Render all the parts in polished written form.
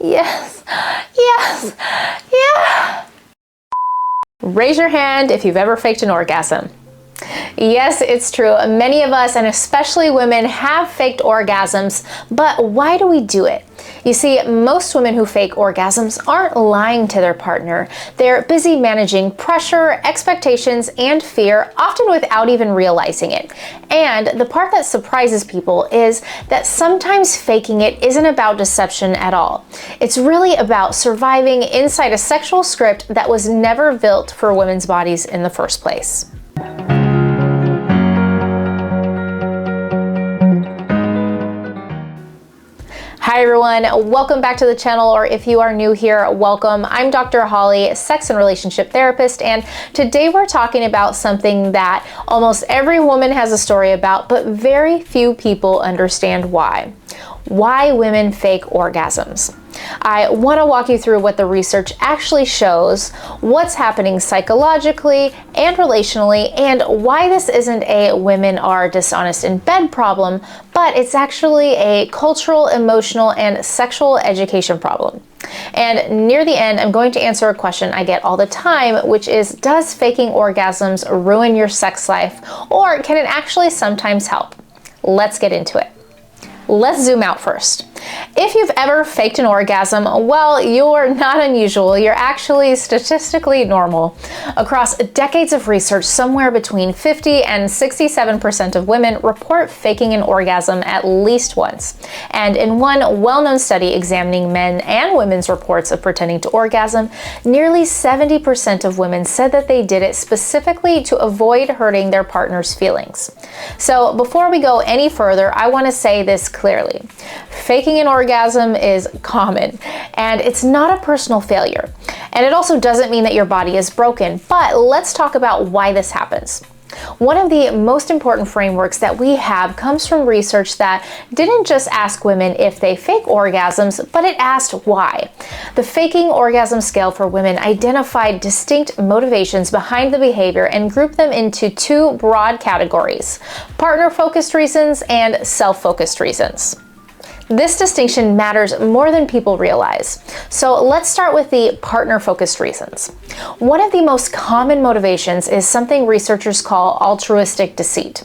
Yes, yes, yeah. Raise your hand if you've ever faked an orgasm. Yes, it's true. Many of us, and especially women, have faked orgasms, but why do we do it? You see, most women who fake orgasms aren't lying to their partner. They're busy managing pressure, expectations, and fear, often without even realizing it. And the part that surprises people is that sometimes faking it isn't about deception at all. It's really about surviving inside a sexual script that was never built for women's bodies in the first place. Hi everyone, welcome back to the channel, or if you are new here, welcome. I'm Dr. Holly, sex and relationship therapist, and today we're talking about something that almost every woman has a story about, but very few people understand why. Why women fake orgasms. I want to walk you through what the research actually shows, what's happening psychologically and relationally, and why this isn't a women are dishonest in bed problem, but it's actually a cultural, emotional, and sexual education problem. And near the end, I'm going to answer a question I get all the time, which is, does faking orgasms ruin your sex life, or can it actually sometimes help? Let's get into it. Let's zoom out first. If you've ever faked an orgasm, well, you're not unusual. You're actually statistically normal. Across decades of research, somewhere between 50 and 67% of women report faking an orgasm at least once. And in one well-known study examining men and women's reports of pretending to orgasm, nearly 70% of women said that they did it specifically to avoid hurting their partner's feelings. So before we go any further, I want to say this clearly. Faking an orgasm is common, and it's not a personal failure. And it also doesn't mean that your body is broken, but let's talk about why this happens. One of the most important frameworks that we have comes from research that didn't just ask women if they fake orgasms, but it asked why. The faking orgasm scale for women identified distinct motivations behind the behavior and grouped them into two broad categories: partner-focused reasons and self-focused reasons. This distinction matters more than people realize. So let's start with the partner-focused reasons. One of the most common motivations is something researchers call altruistic deceit.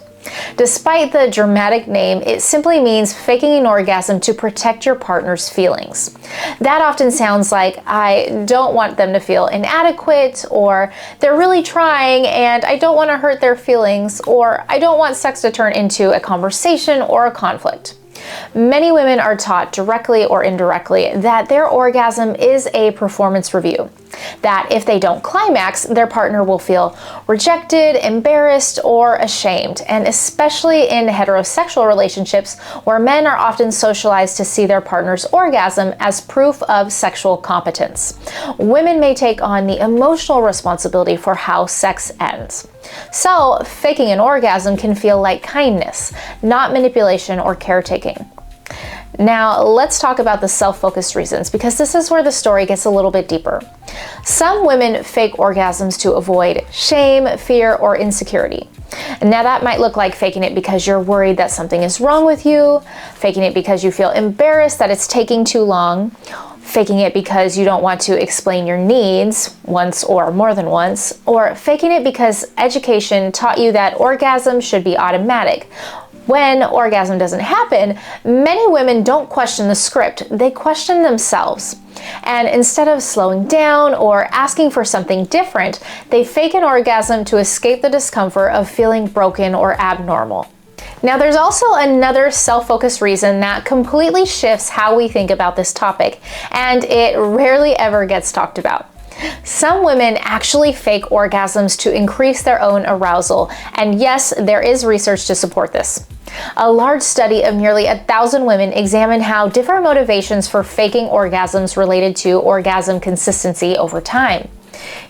Despite the dramatic name, it simply means faking an orgasm to protect your partner's feelings. That often sounds like, I don't want them to feel inadequate, or they're really trying and I don't want to hurt their feelings, or I don't want sex to turn into a conversation or a conflict. Many women are taught directly or indirectly that their orgasm is a performance review, that if they don't climax, their partner will feel rejected, embarrassed, or ashamed, and especially in heterosexual relationships where men are often socialized to see their partner's orgasm as proof of sexual competence. Women may take on the emotional responsibility for how sex ends. So, faking an orgasm can feel like kindness, not manipulation or caretaking. Now, let's talk about the self-focused reasons, because this is where the story gets a little bit deeper. Some women fake orgasms to avoid shame, fear, or insecurity. Now, that might look like faking it because you're worried that something is wrong with you, faking it because you feel embarrassed that it's taking too long, faking it because you don't want to explain your needs once or more than once, or faking it because education taught you that orgasm should be automatic. When orgasm doesn't happen, many women don't question the script, they question themselves. And instead of slowing down or asking for something different, they fake an orgasm to escape the discomfort of feeling broken or abnormal. Now, there's also another self-focused reason that completely shifts how we think about this topic, and it rarely ever gets talked about. Some women actually fake orgasms to increase their own arousal, and yes, there is research to support this. A large study of nearly 1,000 women examined how different motivations for faking orgasms related to orgasm consistency over time.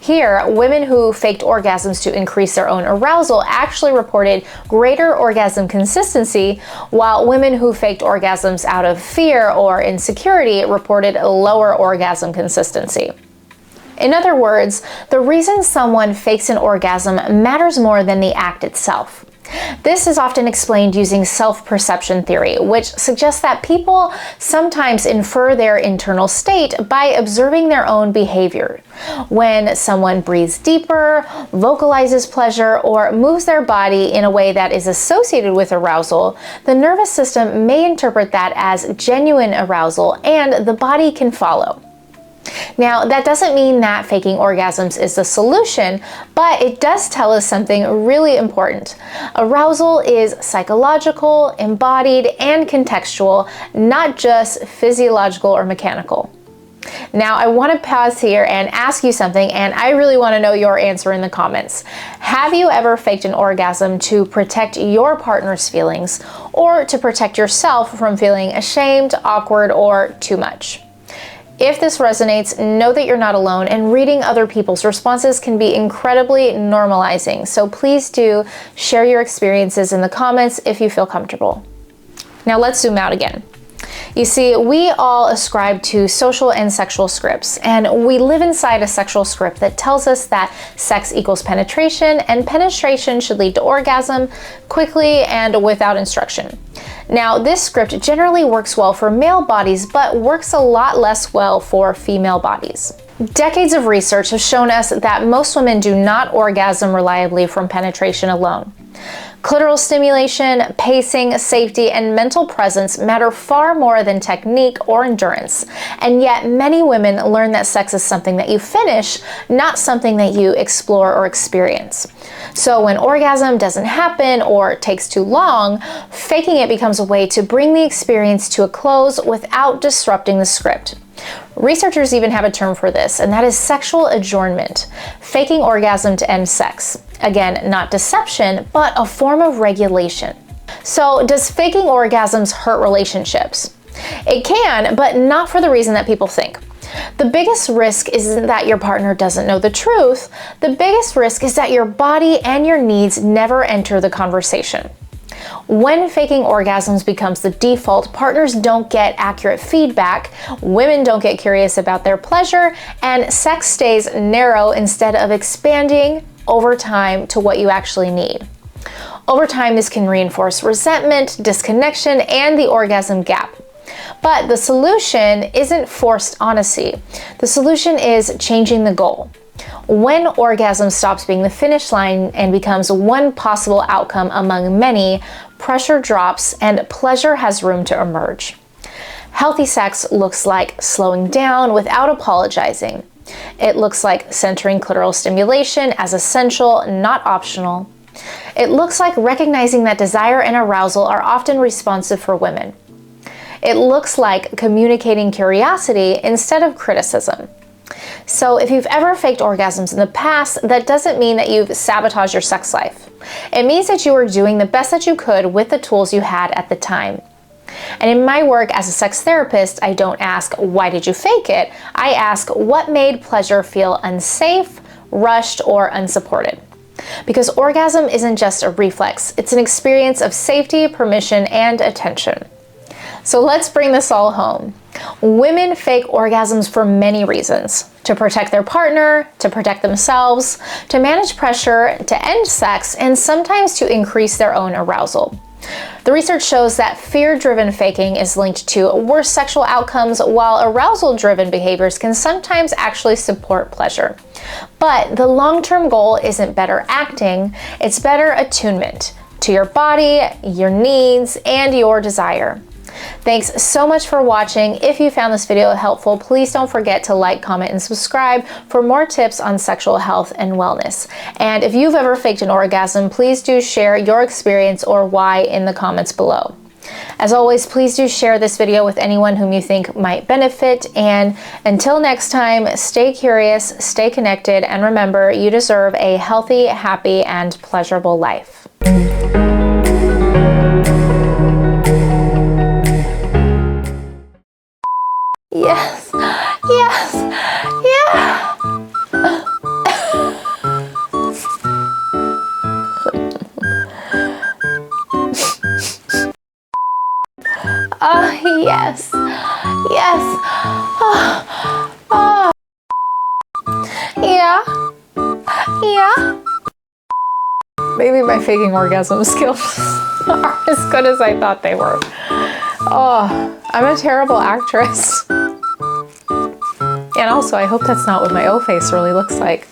Here, women who faked orgasms to increase their own arousal actually reported greater orgasm consistency, while women who faked orgasms out of fear or insecurity reported lower orgasm consistency. In other words, the reason someone fakes an orgasm matters more than the act itself. This is often explained using self-perception theory, which suggests that people sometimes infer their internal state by observing their own behavior. When someone breathes deeper, vocalizes pleasure, or moves their body in a way that is associated with arousal, the nervous system may interpret that as genuine arousal, and the body can follow. Now, that doesn't mean that faking orgasms is the solution, but it does tell us something really important. Arousal is psychological, embodied, and contextual, not just physiological or mechanical. Now, I want to pause here and ask you something, and I really want to know your answer in the comments. Have you ever faked an orgasm to protect your partner's feelings, or to protect yourself from feeling ashamed, awkward, or too much? If this resonates, know that you're not alone, and reading other people's responses can be incredibly normalizing. So please do share your experiences in the comments if you feel comfortable. Now let's zoom out again. You see, we all ascribe to social and sexual scripts, and we live inside a sexual script that tells us that sex equals penetration, and penetration should lead to orgasm quickly and without instruction. Now, this script generally works well for male bodies, but works a lot less well for female bodies. Decades of research have shown us that most women do not orgasm reliably from penetration alone. Clitoral stimulation, pacing, safety, and mental presence matter far more than technique or endurance. And yet, many women learn that sex is something that you finish, not something that you explore or experience. So when orgasm doesn't happen or takes too long, faking it becomes a way to bring the experience to a close without disrupting the script. Researchers even have a term for this, and that is sexual adjournment, faking orgasm to end sex. Again, not deception, but a form of regulation. So, does faking orgasms hurt relationships? It can, but not for the reason that people think. The biggest risk isn't that your partner doesn't know the truth. The biggest risk is that your body and your needs never enter the conversation. When faking orgasms becomes the default, partners don't get accurate feedback, women don't get curious about their pleasure, and sex stays narrow instead of expanding over time to what you actually need. Over time, this can reinforce resentment, disconnection, and the orgasm gap. But the solution isn't forced honesty. The solution is changing the goal. When orgasm stops being the finish line and becomes one possible outcome among many, pressure drops and pleasure has room to emerge. Healthy sex looks like slowing down without apologizing. It looks like centering clitoral stimulation as essential, not optional. It looks like recognizing that desire and arousal are often responsive for women. It looks like communicating curiosity instead of criticism. So if you've ever faked orgasms in the past, that doesn't mean that you've sabotaged your sex life. It means that you were doing the best that you could with the tools you had at the time. And in my work as a sex therapist, I don't ask, why did you fake it? I ask, what made pleasure feel unsafe, rushed, or unsupported? Because orgasm isn't just a reflex, it's an experience of safety, permission, and attention. So let's bring this all home. Women fake orgasms for many reasons: to protect their partner, to protect themselves, to manage pressure, to end sex, and sometimes to increase their own arousal. The research shows that fear-driven faking is linked to worse sexual outcomes, while arousal-driven behaviors can sometimes actually support pleasure. But the long-term goal isn't better acting, it's better attunement to your body, your needs, and your desire. Thanks so much for watching. If you found this video helpful, please don't forget to like, comment, and subscribe for more tips on sexual health and wellness. And if you've ever faked an orgasm, please do share your experience or why in the comments below. As always, please do share this video with anyone whom you think might benefit. And until next time, stay curious, stay connected, and remember, you deserve a healthy, happy, and pleasurable life. Yes, yes, yeah. Yes, yes. Yeah, yeah. Maybe my faking orgasm skills are as good as I thought they were. Oh, I'm a terrible actress. And also, I hope that's not what my O face really looks like.